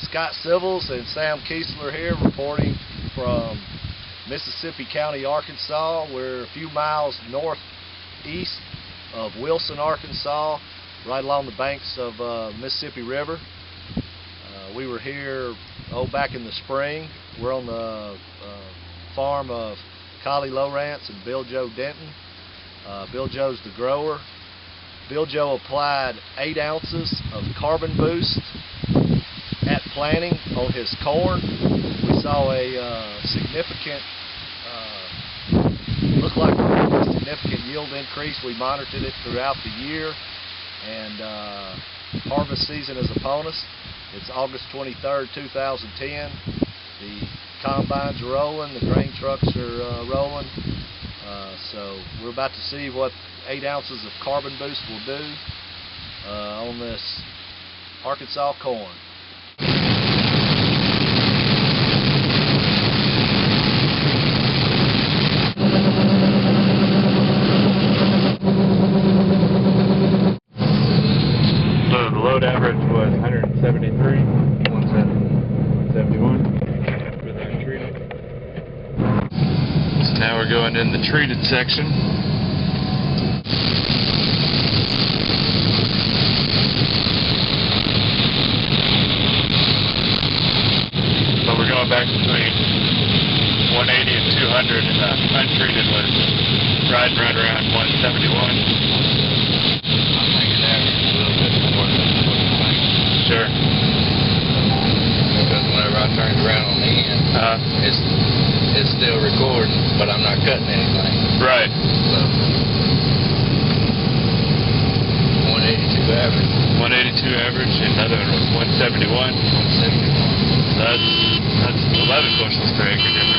Scott Sivils and Sam Keasler here reporting from Mississippi County, Arkansas. We're a few miles northeast of Wilson, Arkansas, right along the banks of Mississippi River. We were here back in the spring. We're on the farm of Collie Lowrance and Bill Joe Denton. Bill Joe's the grower. Bill Joe applied 8 ounces of carbon boost at planting on his corn. We saw a significant, looked like a significant yield increase. We monitored it throughout the year, and harvest season is upon us. It's August 23rd, 2010. The combines are rolling, the grain trucks are rolling. So we're about to see what 8 ounces of carbon boost will do on this Arkansas corn. So the load average was 173, 171 for the untreated. So now we're going in the treated section. So we're going back between 180 and 200, and untreated was right around 171. I think it averaged a little bit more than what you think. Sure. Because whenever I turned around on the end, it's still recording, but I'm not cutting anything. Right. So 182 average. 182 average, and another one was 171. 171. So that's 11 bushels per acre difference.